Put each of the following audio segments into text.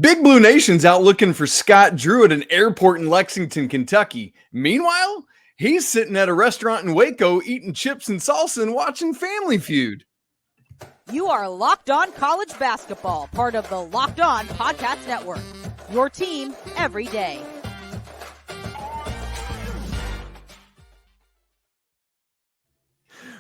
Big Blue Nation's out looking for Scott Drew at an airport in Lexington, Kentucky. Meanwhile, he's sitting at a restaurant in Waco eating chips and salsa and watching Family Feud. You are Locked On College Basketball, part of the Locked On Podcast Network. Your team every day.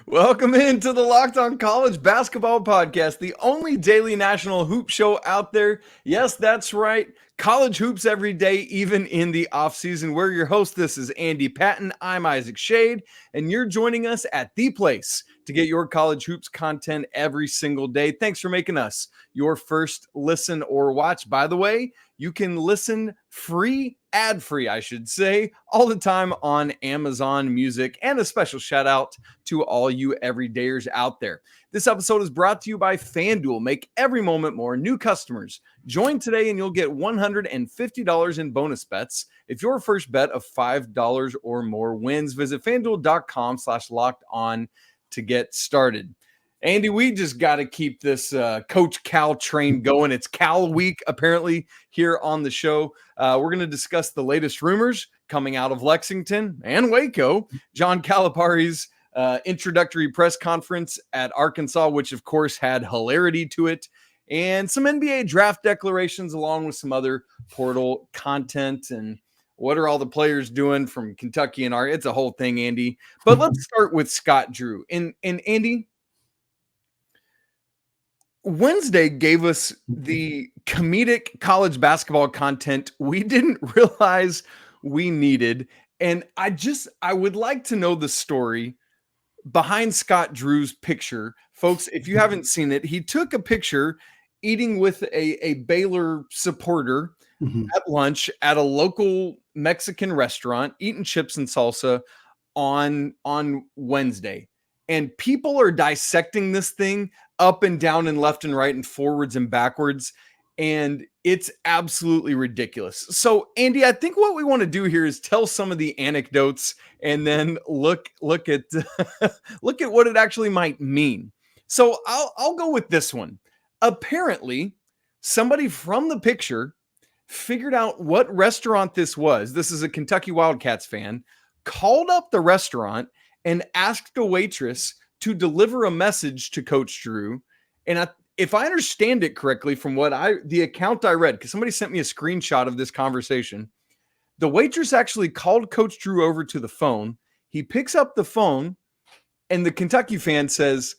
Welcome into the Locked On College Basketball Podcast, the only daily national hoop show out there. Yes, that's right. College hoops every day, even in the offseason. We're your host. This is Andy Patton. I'm Isaac Shade, and you're joining us at the place to get your college hoops content every single day. Thanks for making us your first listen or watch. By the way, you can listen free, ad-free, I should say, all the time on Amazon Music. And a special shout out to all you everydayers out there. This episode is brought to you by FanDuel. Make every moment more. New customers, join today and you'll get $150 in bonus bets if your first bet of $5 or more wins. Visit FanDuel.com/locked-on to get started. Andy, we just got to keep this Coach Cal train going. It's Cal week, apparently, here on the show. We're going to discuss the latest rumors coming out of Lexington and Waco. John Calipari's introductory press conference at Arkansas, which, of course, had hilarity to it, and some NBA draft declarations along with some other portal content and what are all the players doing from Kentucky and Arkansas. It's a whole thing, Andy. But let's start with Scott Drew. And Andy, Wednesday gave us the comedic college basketball content we didn't realize we needed. And I would like to know the story behind Scott Drew's picture. Folks, if you haven't seen it, he took a picture eating with a Baylor supporter at lunch at a local Mexican restaurant, eating chips and salsa on Wednesday. And people are dissecting this thing up and down and left and right and forwards and backwards. And it's absolutely ridiculous. So, Andy, I think what we want to do here is tell some of the anecdotes and then look at look at what it actually might mean. So I'll go with this one. Apparently, somebody from the picture figured out what restaurant this was. This is a Kentucky Wildcats fan, called up the restaurant and asked a waitress to deliver a message to Coach Drew. And if I understand it correctly from the account I read, because somebody sent me a screenshot of this conversation, the waitress actually called Coach Drew over to the phone. He picks up the phone and the Kentucky fan says,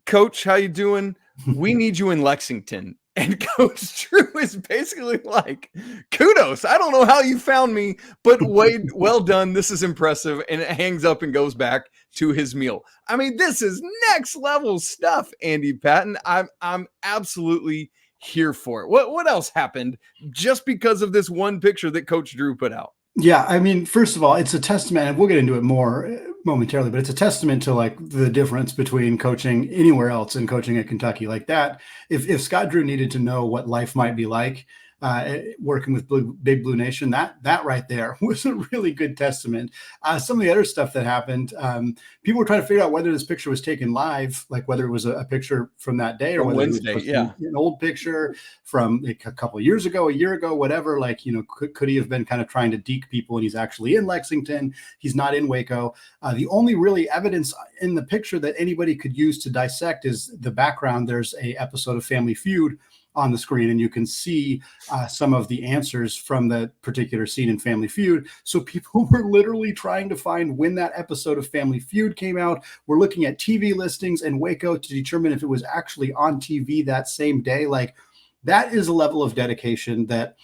"Coach, how you doing? We need you in Lexington." And Coach Drew is basically like, "Kudos. I don't know how you found me, but Wade, well done. This is impressive." And it hangs up and goes back to his meal. I mean, this is next level stuff, Andy Patton. I'm absolutely here for it. What else happened just because of this one picture that Coach Drew put out? Yeah, I mean, first of all, it's a testament, and we'll get into it more momentarily, but it's a testament to like the difference between coaching anywhere else and coaching at Kentucky. Like that, if Scott Drew needed to know what life might be like working with Big Blue Nation, that right there was a really good testament. Some of the other stuff that happened, people were trying to figure out whether this picture was taken live, like whether it was a picture from that day or whether Wednesday, it was an old picture from like a couple of years ago, a year ago, whatever. Like, could he have been kind of trying to deke people? And he's actually in Lexington. He's not in Waco. The only really evidence in the picture that anybody could use to dissect is the background. There's a episode of Family Feud on the screen, and you can see some of the answers from the particular scene in Family Feud. So people were literally trying to find when that episode of Family Feud came out. We're looking at TV listings in Waco to determine if it was actually on TV that same day. Like, that is a level of dedication that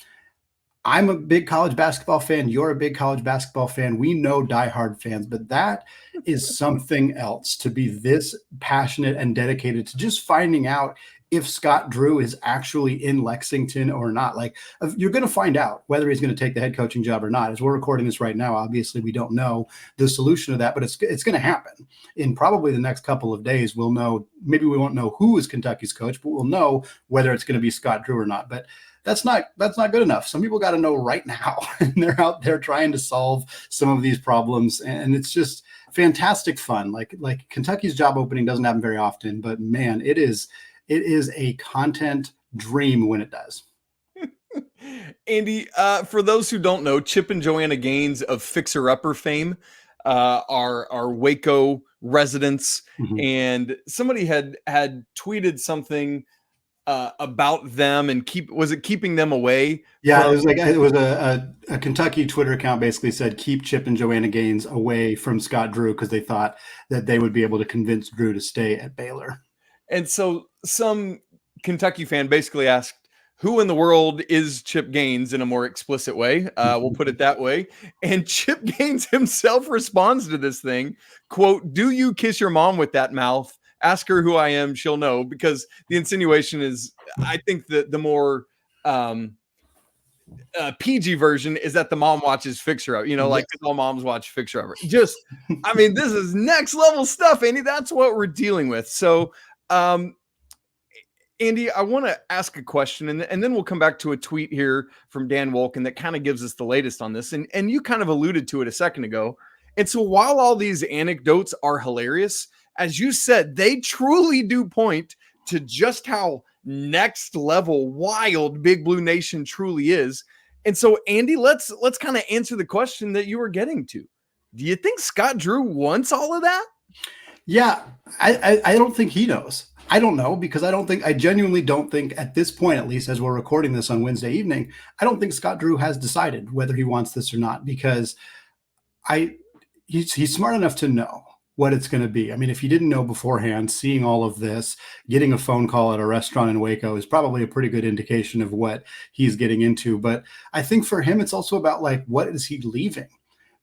I'm a big college basketball fan. You're a big college basketball fan. We know diehard fans, but that is something else to be this passionate and dedicated to just finding out if Scott Drew is actually in Lexington or not. Like, you're going to find out whether he's going to take the head coaching job or not. As we're recording this right now, obviously we don't know the solution to that, but it's going to happen in probably the next couple of days. We'll know, maybe we won't know who is Kentucky's coach, but we'll know whether it's going to be Scott Drew or not. But that's not good enough. Some people got to know right now, and they're out there trying to solve some of these problems. And it's just fantastic fun. Like Kentucky's job opening doesn't happen very often, but man, it is a content dream when it does. Andy, for those who don't know, Chip and Joanna Gaines of Fixer Upper fame are Waco residents, Mhm. and somebody had tweeted something about them and was it keeping them away Yeah, from? it was a Kentucky Twitter account basically said keep Chip and Joanna Gaines away from Scott Drew because they thought that they would be able to convince Drew to stay at Baylor. And so some Kentucky fan basically asked, who in the world is Chip Gaines, in a more explicit way? We'll put it that way. And Chip Gaines himself responds to this thing, quote, "Do you kiss your mom with that mouth? Ask her who I am. She'll know." Because the insinuation is, I think that the more PG version is that the mom watches Fixer Up, like all moms watch Fixer Up. Just, I mean, this is next level stuff, Andy. That's what we're dealing with. So, Andy, I want to ask a question, and then we'll come back to a tweet here from Dan Wolken that kind of gives us the latest on this. And you kind of alluded to it a second ago. And so while all these anecdotes are hilarious, as you said, they truly do point to just how next level wild Big Blue Nation truly is. And so, Andy, let's kind of answer the question that you were getting to. Do you think Scott Drew wants all of that? Yeah, I don't think he knows. I don't know because I genuinely don't think at this point, at least as we're recording this on Wednesday evening, I don't think Scott Drew has decided whether he wants this or not because he's smart enough to know what it's going to be. I mean, if he didn't know beforehand, seeing all of this, getting a phone call at a restaurant in Waco is probably a pretty good indication of what he's getting into. But I think for him, it's also about like, what is he leaving?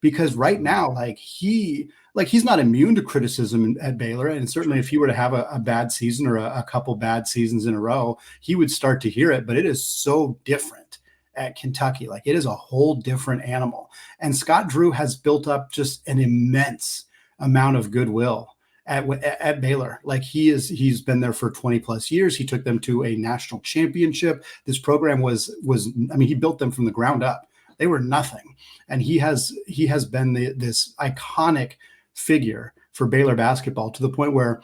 Because right now, he's not immune to criticism at Baylor. And certainly if he were to have a bad season or a couple bad seasons in a row, he would start to hear it. But it is so different at Kentucky. Like, it is a whole different animal. And Scott Drew has built up just an immense amount of goodwill at Baylor. Like, he's been there for 20 plus years. He took them to a national championship. This program he built them from the ground up. They were nothing. And he has been this iconic figure for Baylor basketball to the point where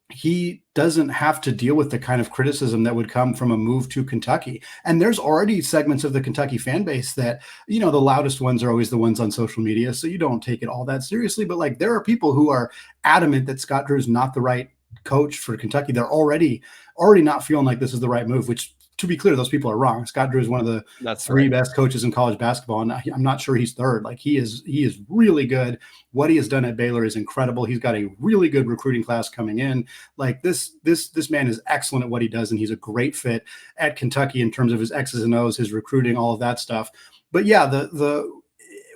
he doesn't have to deal with the kind of criticism that would come from a move to Kentucky. And there's already segments of the Kentucky fan base that, the loudest ones are always the ones on social media. So you don't take it all that seriously. But like, there are people who are adamant that Scott Drew is not the right coach for Kentucky. They're already not feeling like this is the right move, which, to be clear, those people are wrong. Scott Drew is one of the three best coaches in college basketball, and I'm not sure he's third. Like, he is really good. What he has done at Baylor is incredible. He's got a really good recruiting class coming in. Like, this man is excellent at what he does, and he's a great fit at Kentucky in terms of his X's and O's, his recruiting, all of that stuff. But yeah, the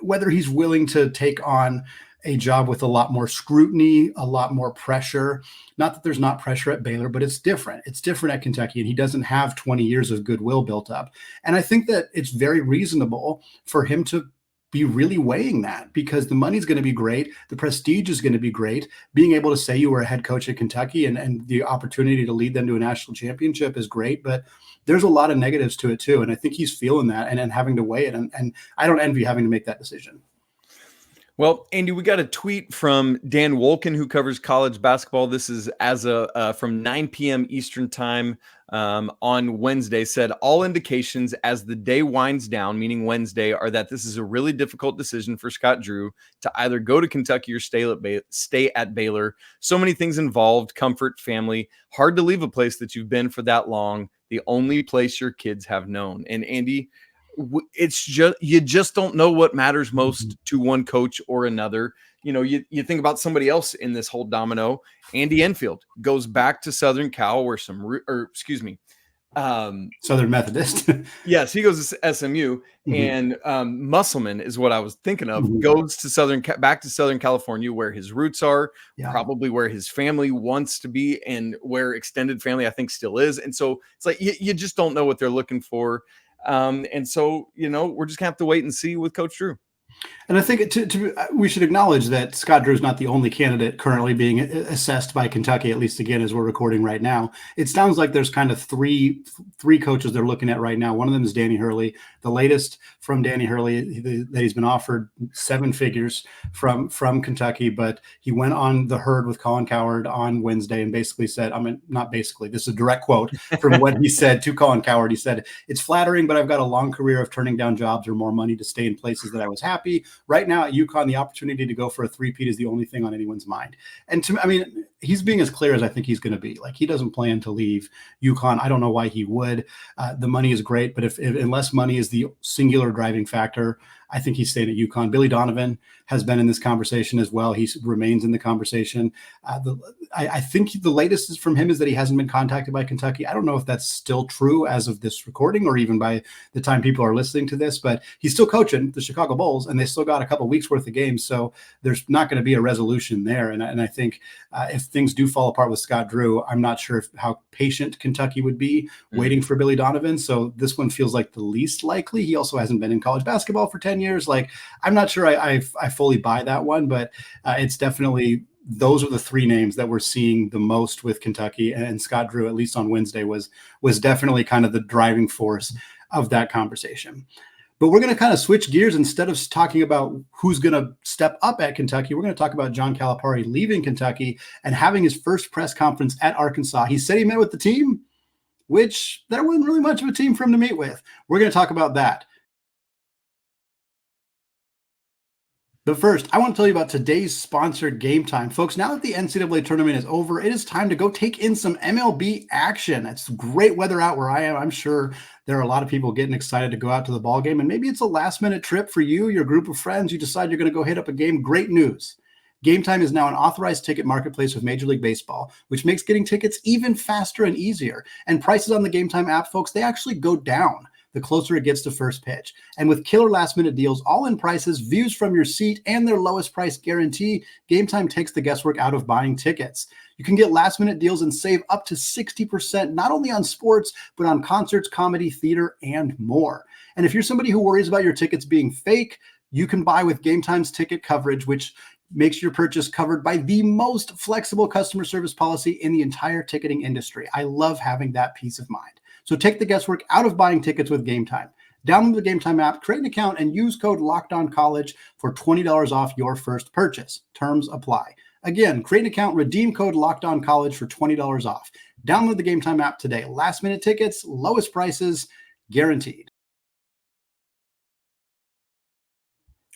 whether he's willing to take on a job with a lot more scrutiny, a lot more pressure. Not that there's not pressure at Baylor, but it's different. It's different at Kentucky, and he doesn't have 20 years of goodwill built up. And I think that it's very reasonable for him to be really weighing that, because the money's going to be great. The prestige is going to be great. Being able to say you were a head coach at Kentucky and the opportunity to lead them to a national championship is great, but there's a lot of negatives to it too. And I think he's feeling that and having to weigh it. And I don't envy having to make that decision. Well, Andy, we got a tweet from Dan Wolken, who covers college basketball. This is from 9 p.m. Eastern time on Wednesday. Said all indications as the day winds down, meaning Wednesday, are that this is a really difficult decision for Scott Drew to either go to Kentucky or stay at Baylor. So many things involved: comfort, family. Hard to leave a place that you've been for that long. The only place your kids have known. And Andy, it's just, you just don't know what matters most to one coach or another. You think about somebody else in this whole domino. Andy Enfield goes back to Southern Cal, where Southern Methodist. Yes, he goes to SMU, and Musselman is what I was thinking of. Goes to back to Southern California, where his roots are, probably where his family wants to be, and where extended family I think still is. And so it's like you just don't know what they're looking for. And so, we're just gonna have to wait and see with Coach Drew. And I think we should acknowledge that Scott Drew is not the only candidate currently being assessed by Kentucky, at least again, as we're recording right now. It sounds like there's kind of three coaches they're looking at right now. One of them is Danny Hurley. The latest from Danny Hurley, that he's been offered 7 figures from Kentucky, but he went on the herd with Colin Cowherd on Wednesday and basically said, not basically, this is a direct quote from what he said to Colin Cowherd. He said, "It's flattering, but I've got a long career of turning down jobs or more money to stay in places that I was happy. Right now at UConn, the opportunity to go for a three-peat is the only thing on anyone's mind." And he's being as clear as I think he's going to be. Like, he doesn't plan to leave UConn. I don't know why he would. The money is great, but if unless money is the singular driving factor, I think he's staying at UConn. Billy Donovan has been in this conversation as well. He remains in the conversation. I think the latest from him is that he hasn't been contacted by Kentucky. I don't know if that's still true as of this recording or even by the time people are listening to this, but he's still coaching the Chicago Bulls, and they still got a couple weeks worth of games. So there's not going to be a resolution there. And I think if things do fall apart with Scott Drew, I'm not sure how patient Kentucky would be waiting for Billy Donovan. So this one feels like the least likely. He also hasn't been in college basketball for 10 years. Like, I'm not sure I fully buy that one, but it's definitely, those are the 3 names that we're seeing the most with Kentucky, and Scott Drew, at least on Wednesday, was definitely kind of the driving force of that conversation. But we're going to kind of switch gears. Instead of talking about who's going to step up at Kentucky, we're going to talk about John Calipari leaving Kentucky and having his first press conference at Arkansas. He said he met with the team, which there wasn't really much of a team for him to meet with. We're going to talk about that. But first, I want to tell you about today's sponsored Game Time. Folks, now that the NCAA tournament is over, it is time to go take in some MLB action. It's great weather out where I am. I'm sure there are a lot of people getting excited to go out to the ball game, and maybe it's a last-minute trip for you, your group of friends. You decide you're going to go hit up a game. Great news. Game Time is now an authorized ticket marketplace with Major League Baseball, which makes getting tickets even faster and easier. And prices on the Game Time app, folks, they actually go down the closer it gets to first pitch. And with killer last-minute deals, all-in prices, views from your seat, and their lowest price guarantee, Game Time takes the guesswork out of buying tickets. You can get last-minute deals and save up to 60%, not only on sports, but on concerts, comedy, theater, and more. And if you're somebody who worries about your tickets being fake, you can buy with Game Time's ticket coverage, which makes your purchase covered by the most flexible customer service policy in the entire ticketing industry. I love having that peace of mind. So take the guesswork out of buying tickets with Game Time. Download the Game Time app, create an account, and use code LOCKEDONCollege for $20 off your first purchase. Terms apply. Again, create an account, redeem code LOCKEDONCollege for $20 off. Download the Game Time app today. Last minute tickets, lowest prices, guaranteed.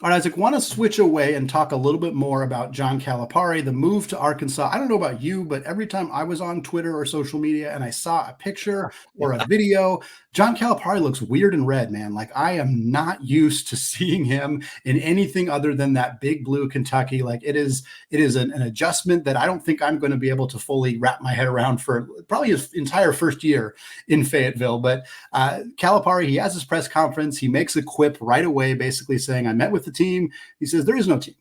All right, Isaac, want to switch away and talk a little bit more about John Calipari, the move to Arkansas. I don't know about you, but every time I was on Twitter or social media and I saw a picture or a video, John Calipari looks weird and red, man. Like, I am not used to seeing him in anything other than that big blue Kentucky. Like, it is an adjustment that I don't think I'm going to be able to fully wrap my head around for probably his entire first year in Fayetteville. But Calipari, he has his press conference. He makes a quip right away, basically saying, "I met with the team." He says, "There is no team."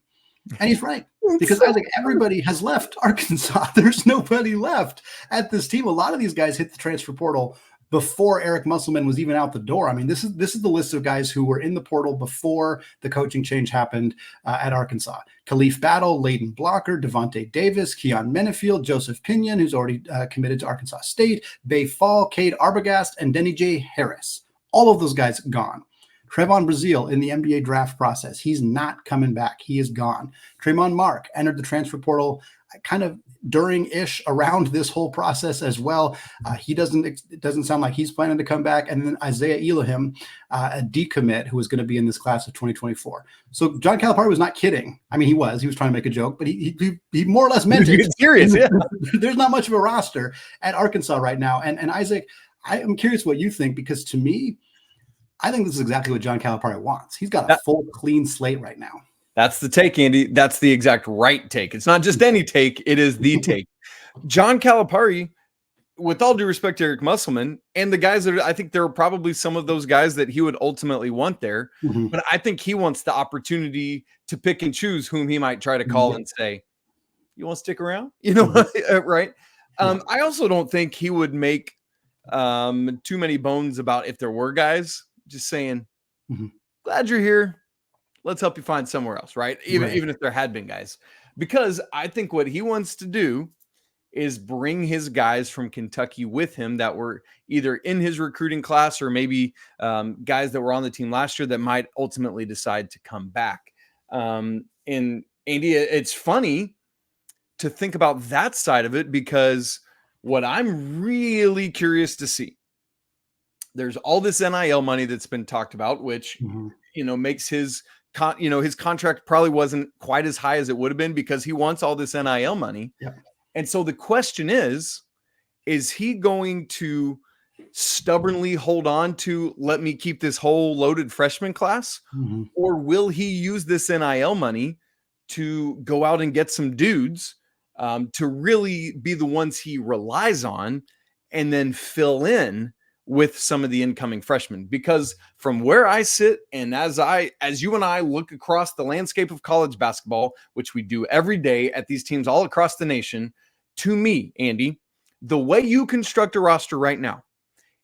And he's right, because I think everybody has left Arkansas. There's nobody left at this team. A lot of these guys hit the transfer portal before Eric Musselman was even out the door. I mean, this is the list of guys who were in the portal before the coaching change happened at Arkansas. Khalif Battle, Layden Blocker, Devontae Davis, Keon Menefield, Joseph Pinion, who's already committed to Arkansas State, Bay Fall, Cade Arbogast, and Denny J. Harris. All of those guys gone. Trevon Brazile in the NBA draft process. He's not coming back. He is gone. Tremont Mark entered the transfer portal kind of during-ish around this whole process as well. It doesn't sound like he's planning to come back. And then Isaiah Elohim, a decommit who was going to be in this class of 2024. So John Calipari was not kidding. I mean, he was trying to make a joke, but he more or less meant it. Serious, yeah. There's not much of a roster at Arkansas right now. And Isaac, I am curious what you think, because to me, I think this is exactly what John Calipari wants. He's got a full, clean slate right now. That's the take, Andy. That's the exact right take. It's not just any take. It is the take. John Calipari, with all due respect to Eric Musselman and the guys that I think there are probably some of those guys that he would ultimately want there, but I think he wants the opportunity to pick and choose whom he might try to call and say, "You want to stick around?" You know, right? I also don't think he would make too many bones about if there were guys just saying, "Glad you're here. let's help you find somewhere else, right? Even if there had been guys, because I think what he wants to do is bring his guys from Kentucky with him that were either in his recruiting class or maybe guys that were on the team last year that might ultimately decide to come back. And Andy, it's funny to think about that side of it, because what I'm really curious to see, there's all this NIL money that's been talked about, which, makes his contract probably wasn't quite as high as it would have been because he wants all this NIL money. Yeah. And so the question is he going to stubbornly hold on to, let me keep this whole loaded freshman class, or will he use this NIL money to go out and get some dudes to really be the ones he relies on and then fill in with some of the incoming freshmen? Because from where I sit, and as you and I look across the landscape of college basketball, which we do every day at these teams all across the nation, to me, Andy, the way you construct a roster right now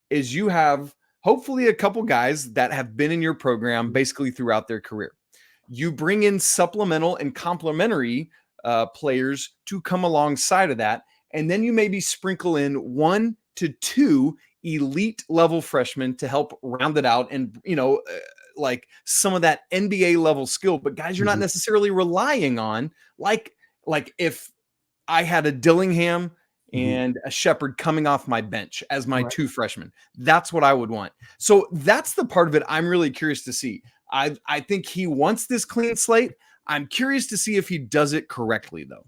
is you have hopefully a couple guys that have been in your program basically throughout their career. You bring in supplemental and complementary players to come alongside of that, and then you maybe sprinkle in 1 to 2 elite level freshmen to help round it out, and like some of that NBA level skill, but guys you're not necessarily relying on, like if I had a Dillingham and a Shepherd coming off my bench as my 2 freshmen. That's what I would want. So that's the part of it I'm really curious to see. I think he wants this clean slate. I'm curious to see if he does it correctly, though.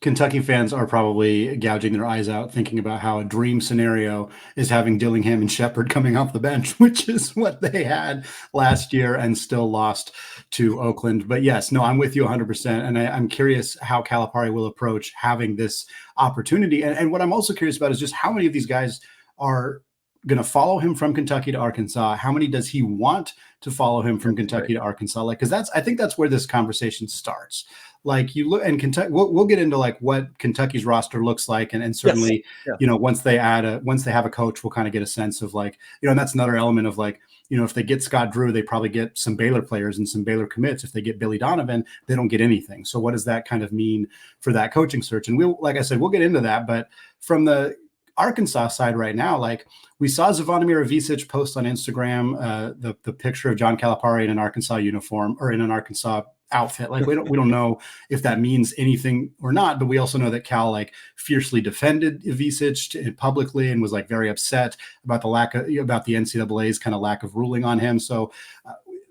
Kentucky fans are probably gouging their eyes out thinking about how a dream scenario is having Dillingham and Shepherd coming off the bench, which is what they had last year and still lost to Oakland. But yes, no, I'm with you 100%. And I'm curious how Calipari will approach having this opportunity. And what I'm also curious about is just how many of these guys are going to follow him from Kentucky to Arkansas. How many does he want to follow him from Kentucky to Arkansas? Like, because I think that's where this conversation starts. Like you look, and Kentucky, we'll get into like what Kentucky's roster looks like, and certainly, once they have a coach, we'll kind of get a sense of like, and that's another element of like, if they get Scott Drew, they probably get some Baylor players and some Baylor commits. If they get Billy Donovan, they don't get anything. So what does that kind of mean for that coaching search? And like I said, we'll get into that. But from the Arkansas side right now, like we saw Zvonimir Ivisic post on Instagram the picture of John Calipari in an Arkansas uniform or in an Arkansas outfit. Like we don't know if that means anything or not, but we also know that Cal like fiercely defended Ivisic publicly and was like very upset about the NCAA's kind of lack of ruling on him. So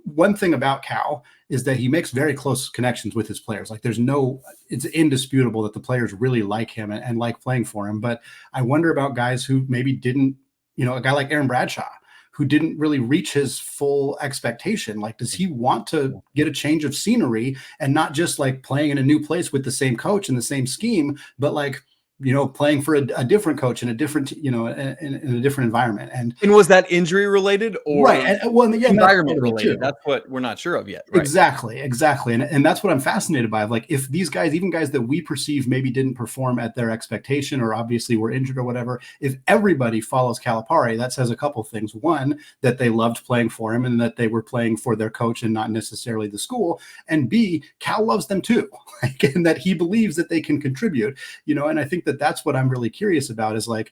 one thing about Cal is that he makes very close connections with his players. Like it's indisputable that the players really like him and like playing for him. But I wonder about guys who maybe didn't, a guy like Aaron Bradshaw, who didn't really reach his full expectation. Like, does he want to get a change of scenery and not just like playing in a new place with the same coach and the same scheme, but like, playing for a different coach in a different, in a different environment. And was that injury related or environment related? That's what we're not sure of yet. Right? Exactly. And that's what I'm fascinated by. Like if these guys, even guys that we perceive maybe didn't perform at their expectation or obviously were injured or whatever, if everybody follows Calipari, that says a couple things. One, that they loved playing for him and that they were playing for their coach and not necessarily the school. And B, Cal loves them too. And that he believes that they can contribute, and I think that's what I'm really curious about is like,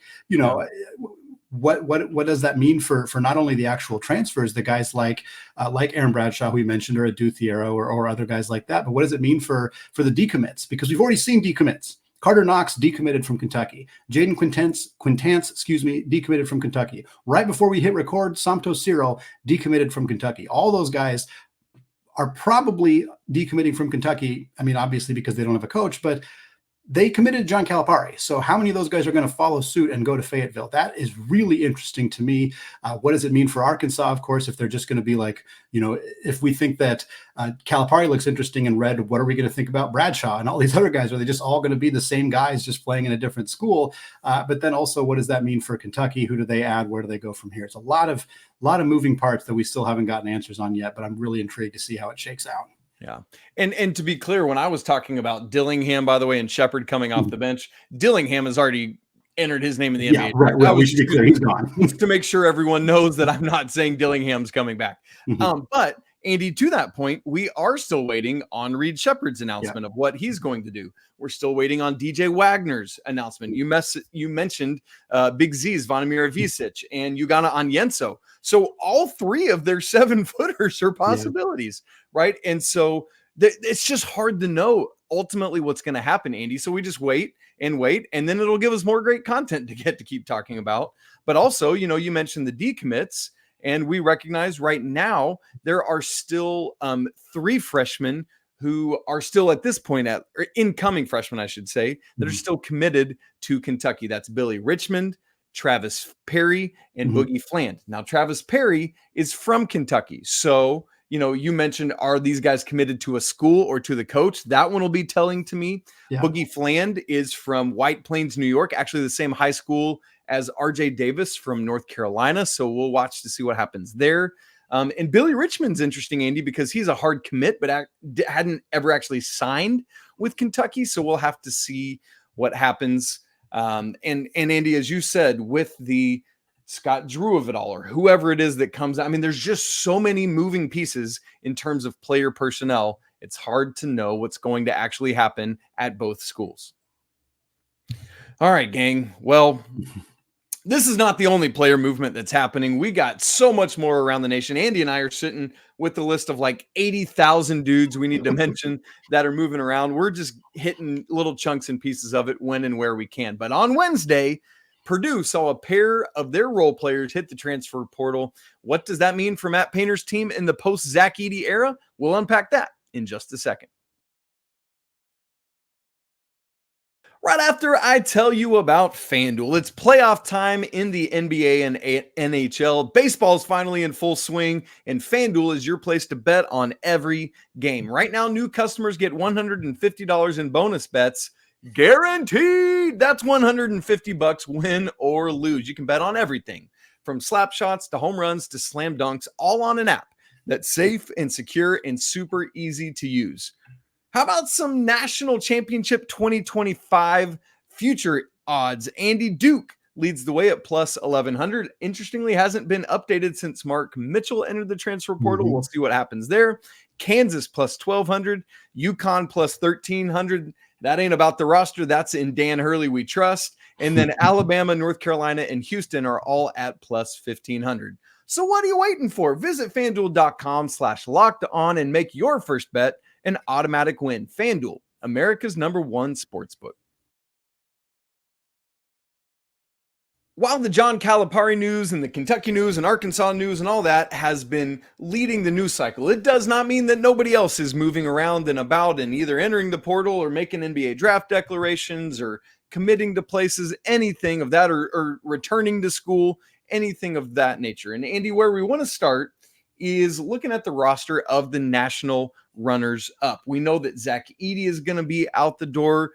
what does that mean for not only the actual transfers, the guys like Aaron Bradshaw, who we mentioned, or Adu Thiero or other guys like that, but what does it mean for the decommits? Because we've already seen decommits. Carter Knox decommitted from Kentucky. Jaden Quintance, decommitted from Kentucky. Right before we hit record, Somto Cyril decommitted from Kentucky. All those guys are probably decommitting from Kentucky. I mean, obviously because they don't have a coach, but they committed John Calipari. So how many of those guys are going to follow suit and go to Fayetteville? That is really interesting to me. What does it mean for Arkansas? Of course, if they're just going to be like, if we think that Calipari looks interesting in red, what are we going to think about Bradshaw and all these other guys? Are they just all going to be the same guys just playing in a different school? But then also, what does that mean for Kentucky? Who do they add? Where do they go from here? It's a lot of moving parts that we still haven't gotten answers on yet, but I'm really intrigued to see how it shakes out. Yeah. And to be clear, when I was talking about Dillingham, by the way, and Shepherd coming off the bench, Dillingham has already entered his name in the NBA. Yeah, right. Well, we should be clear. He's gone. To make sure everyone knows that I'm not saying Dillingham's coming back. But Andy, to that point, we are still waiting on Reed Shepherd's announcement of what he's going to do. We're still waiting on DJ Wagner's announcement. You mentioned Big Z's Vonimir Avicic and Ugana Onyenso. So all three of their 7-footers are possibilities, right? And so it's just hard to know ultimately what's going to happen, Andy. So we just wait, and then it'll give us more great content to get to keep talking about. But also, you mentioned the decommits. And we recognize right now there are still 3 freshmen who are still at this point or incoming freshmen, I should say, that are still committed to Kentucky. That's Billy Richmond, Travis Perry, and Boogie Fland. Now, Travis Perry is from Kentucky. So, you mentioned, are these guys committed to a school or to the coach? That one will be telling to me. Yeah. Boogie Fland is from White Plains, New York, actually the same high school as RJ Davis from North Carolina. So we'll watch to see what happens there. And Billy Richmond's interesting, Andy, because he's a hard commit, but hadn't ever actually signed with Kentucky. So we'll have to see what happens. And Andy, as you said, with the Scott Drew of it all, or whoever it is that comes out, I mean, there's just so many moving pieces in terms of player personnel. It's hard to know what's going to actually happen at both schools. All right, gang. Well, this is not the only player movement that's happening. We got so much more around the nation. Andy and I are sitting with the list of like 80,000 dudes we need to mention that are moving around. We're just hitting little chunks and pieces of it when and where we can. But on Wednesday, Purdue saw a pair of their role players hit the transfer portal. What does that mean for Matt Painter's team in the post-Zach Edey era? We'll unpack that in just a second. Right after I tell you about FanDuel, it's playoff time in the NBA and NHL. Baseball is finally in full swing, and FanDuel is your place to bet on every game. Right now, new customers get $150 in bonus bets, guaranteed. That's $150 win or lose. You can bet on everything from slap shots to home runs to slam dunks, all on an app that's safe and secure and super easy to use. How about some national championship 2025 future odds? Andy Duke leads the way at plus 1,100. Interestingly, hasn't been updated since Mark Mitchell entered the transfer portal. We'll see what happens there. Kansas plus 1,200. UConn plus 1,300. That ain't about the roster. That's in Dan Hurley we trust. And then Alabama, North Carolina, and Houston are all at plus 1,500. So what are you waiting for? Visit FanDuel.com/lockedon and make your first bet an automatic win. FanDuel, America's #1 sportsbook. While the John Calipari news and the Kentucky news and Arkansas news and all that has been leading the news cycle, it does not mean that nobody else is moving around and about and either entering the portal or making NBA draft declarations or committing to places, anything of that, or returning to school, anything of that nature. And Andy, where we want to start is looking at the roster of the national runners up. We know that Zach Edey is going to be out the door.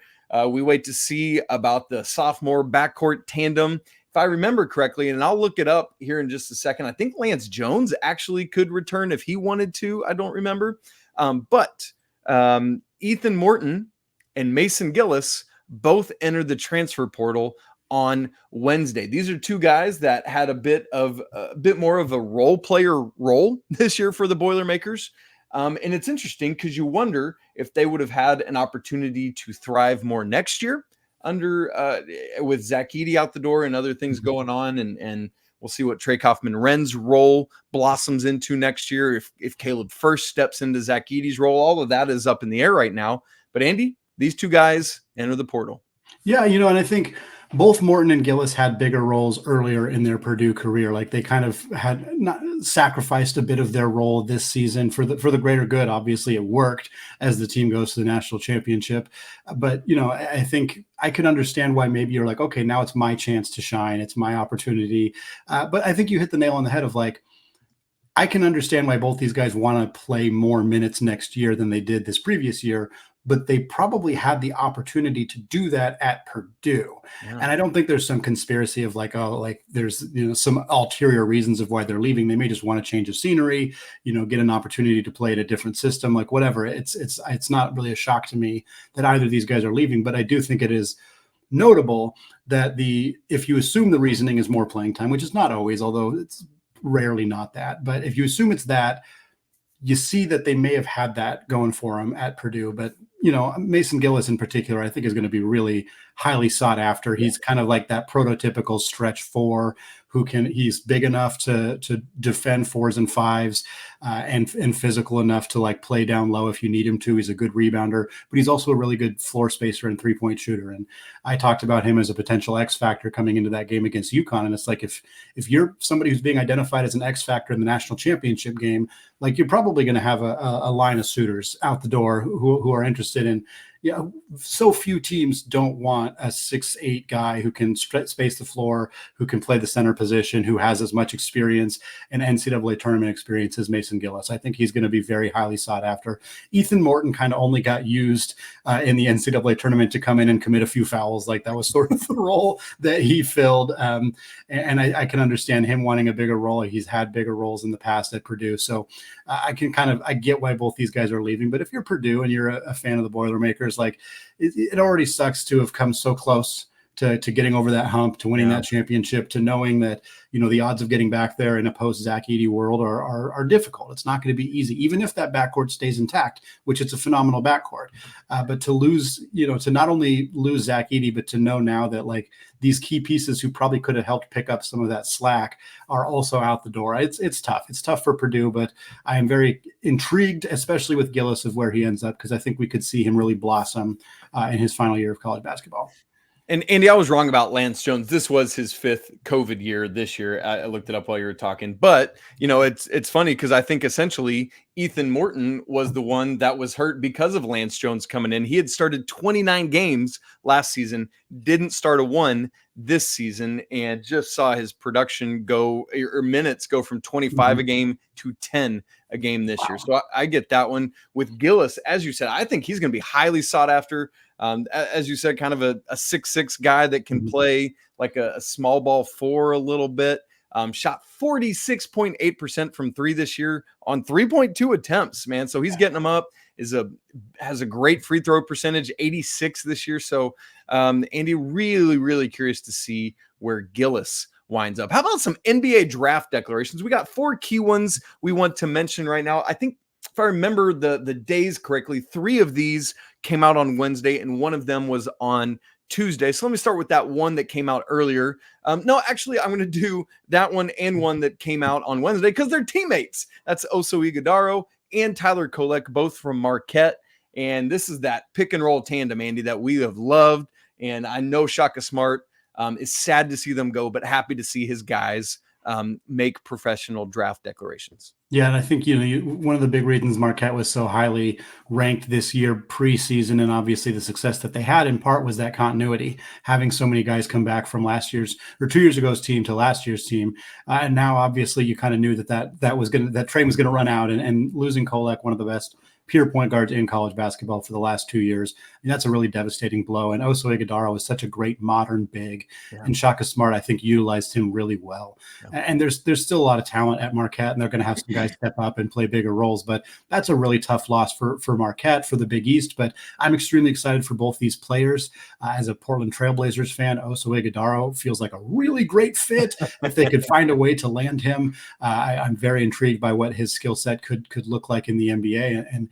We wait to see about the sophomore backcourt tandem. If I remember correctly, and I'll look it up here in just a second, I think Lance Jones actually could return if he wanted to. I don't remember. But Ethan Morton and Mason Gillis both entered the transfer portal on Wednesday. These are two guys that had a bit more of a role player role this year for the Boilermakers. And it's interesting because you wonder if they would have had an opportunity to thrive more next year with Zach Edey out the door and other things going on. And we'll see what Trey Kaufman-Wren's role blossoms into next year. If Caleb First steps into Zach Edey's role, all of that is up in the air right now. But Andy, these two guys enter the portal. Yeah, and I think both Morton and Gillis had bigger roles earlier in their Purdue career. Like they kind of had not sacrificed a bit of their role this season for the greater good. Obviously it worked as the team goes to the national championship. But, I think I can understand why maybe you're like, okay, now it's my chance to shine. It's my opportunity. But I think you hit the nail on the head of like, I can understand why both these guys want to play more minutes next year than they did this previous year, but they probably had the opportunity to do that at Purdue. Yeah. And I don't think there's some conspiracy of like, there's, some ulterior reasons of why they're leaving. They may just want a change of scenery, get an opportunity to play at a different system, like whatever. It's not really a shock to me that either of these guys are leaving, but I do think it is notable that if you assume the reasoning is more playing time, which is not always, although it's rarely not that, but if you assume it's that, you see that they may have had that going for him at Purdue, but Mason Gillis in particular, I think is going to be really highly sought after. He's kind of like that prototypical stretch four he's big enough to defend fours and fives, and physical enough to like play down low if you need him to. He's a good rebounder, but he's also a really good floor spacer and 3-point shooter. And I talked about him as a potential X factor coming into that game against UConn. And it's like, if you're somebody who's being identified as an X factor in the national championship game, like you're probably going to have a line of suitors out the door who are interested in. So few teams don't want a 6'8" guy who can space the floor, who can play the center position, who has as much experience and NCAA tournament experience as Mason Gillis. I think he's going to be very highly sought after. Ethan Morton kind of only got used in the NCAA tournament to come in and commit a few fouls. Like that was sort of the role that he filled. And I can understand him wanting a bigger role. He's had bigger roles in the past at Purdue. So I get why both these guys are leaving. But if you're Purdue and you're a fan of the Boilermakers, like it already sucks to have come so close to getting over that hump, to winning that championship, to knowing that, the odds of getting back there in a post Zach Edey world are difficult. It's not going to be easy, even if that backcourt stays intact, which it's a phenomenal backcourt. But to lose, to not only lose Zach Edey, but to know now that like these key pieces who probably could have helped pick up some of that slack are also out the door. It's tough. It's tough for Purdue, but I am very intrigued, especially with Gillis, of where he ends up, because I think we could see him really blossom in his final year of college basketball. And Andy, I was wrong about Lance Jones. This was his 5th COVID year this year. I looked it up while you were talking, but it's funny because I think essentially Ethan Morton was the one that was hurt because of Lance Jones coming in. He had started 29 games last season, didn't start a one this season, and just saw his production minutes go from 25 a game to 10 a game this year. So I get that one. With Gillis, as you said, I think he's going to be highly sought after. As you said, kind of a 6'6" guy that can play like a small ball four a little bit. Shot 46.8% from three this year on 3.2 attempts, man. So he's getting them up. Has a great free throw percentage, 86 this year. So Andy, really, really curious to see where Gillis winds up. How about some NBA draft declarations? We got 4 key ones we want to mention right now. I think if I remember the days correctly, 3 of these came out on Wednesday and 1 of them was on Tuesday. So let me start with that one that came out earlier. No, actually, I'm going to do that one and one that came out on Wednesday because they're teammates. That's Oso Ighodaro and Tyler Kolek, both from Marquette. And this is that pick and roll tandem, Andy, that we have loved. And I know Shaka Smart is sad to see them go, but happy to see his guys make professional draft declarations. Yeah, and I think, one of the big reasons Marquette was so highly ranked this year preseason, and obviously the success that they had in part was that continuity, having so many guys come back from 2 years ago's team to last year's team. And now obviously you kind of knew that train was going to run out, and losing Kolek, one of the best pure point guards in college basketball for the last 2 years. And that's a really devastating blow. And Oso Ighodaro is such a great modern big, and Shaka Smart, I think, utilized him really well. Yeah. And there's still a lot of talent at Marquette, and they're going to have some guys step up and play bigger roles. But that's a really tough loss for Marquette, for the Big East. But I'm extremely excited for both these players. As a Portland Trailblazers fan, Oso Ighodaro feels like a really great fit. If they could find a way to land him, I'm very intrigued by what his skill set could look like in the NBA. And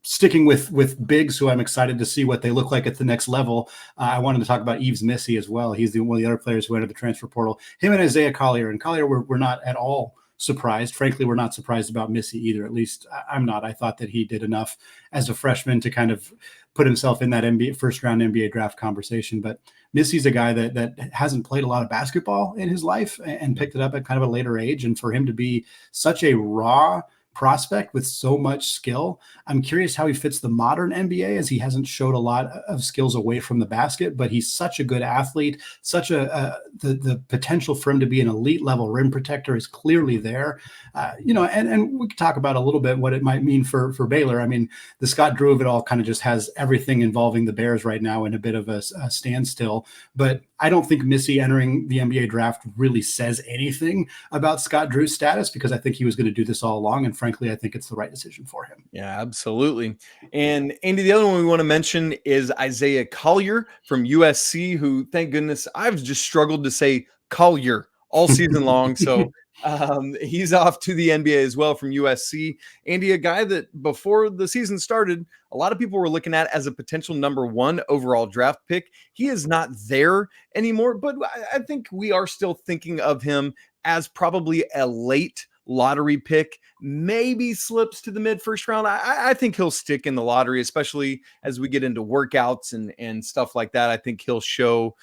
sticking with bigs, who I'm excited to see what they look like at the next level. I wanted to talk about Yves Missi as well. He's one of the other players who entered the transfer portal. Him and Isaiah Collier. And Collier were not at all surprised. Frankly, we're not surprised about Missi either. At least I'm not. I thought that he did enough as a freshman to kind of put himself in that first round NBA draft conversation. But Missi's a guy that hasn't played a lot of basketball in his life and picked it up at kind of a later age. And for him to be such a raw prospect with so much skill, I'm curious how he fits the modern NBA, as he hasn't showed a lot of skills away from the basket, but he's such a good athlete, the potential for him to be an elite level rim protector is clearly there. And we could talk about a little bit what it might mean for Baylor. I mean, the Scott Drew of it all kind of just has everything involving the Bears right now in a bit of a standstill, but I don't think Missi entering the NBA draft really says anything about Scott Drew's status, because I think he was going to do this all along. And frankly, I think it's the right decision for him. Yeah, absolutely. And Andy, the other one we want to mention is Isaiah Collier from USC, who, thank goodness, I've just struggled to say Collier all season long. So He's off to the NBA as well from USC. Andy, a guy that before the season started, a lot of people were looking at as a potential number 1 overall draft pick. He is not there anymore, but I think we are still thinking of him as probably a late lottery pick, maybe slips to the mid first round. I think he'll stick in the lottery, especially as we get into workouts and stuff like that. I think he'll show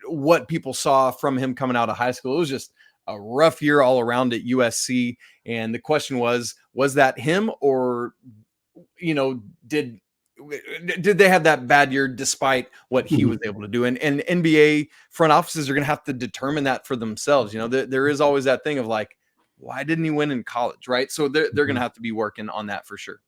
what people saw from him coming out of high school. It was just a rough year all around at USC. And the question was that him, or, did they have that bad year despite what he was able to do? And NBA front offices are going to have to determine that for themselves. There is always that thing of like, why didn't he win in college? Right. So they're going to have to be working on that for sure.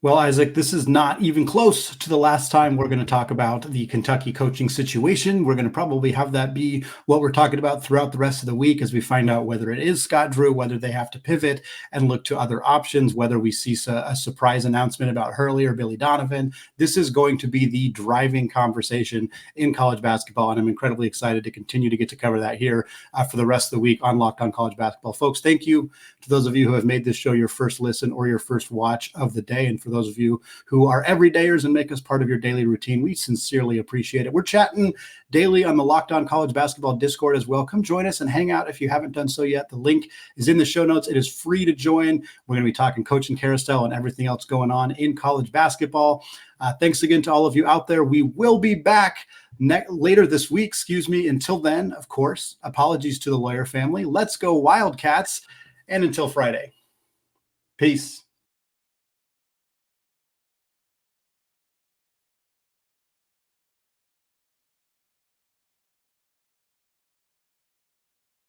Well, Isaac, this is not even close to the last time we're going to talk about the Kentucky coaching situation. We're going to probably have that be what we're talking about throughout the rest of the week as we find out whether it is Scott Drew, whether they have to pivot and look to other options, whether we see a surprise announcement about Hurley or Billy Donovan. This is going to be the driving conversation in college basketball, and I'm incredibly excited to continue to get to cover that here for the rest of the week on Locked On College Basketball. Folks, thank you to those of you who have made this show your first listen or your first watch of the day, and for those of you who are everydayers and make us part of your daily routine, we sincerely appreciate it. We're chatting daily on the Locked On College Basketball Discord as well. Come join us and hang out if you haven't done so yet. The link is in the show notes. It is free to join. We're going to be talking coaching carousel and everything else going on in college basketball. Thanks again to all of you out there. We will be back later this week. Until then, of course, apologies to the Lawyer family. Let's go Wildcats. And until Friday, peace.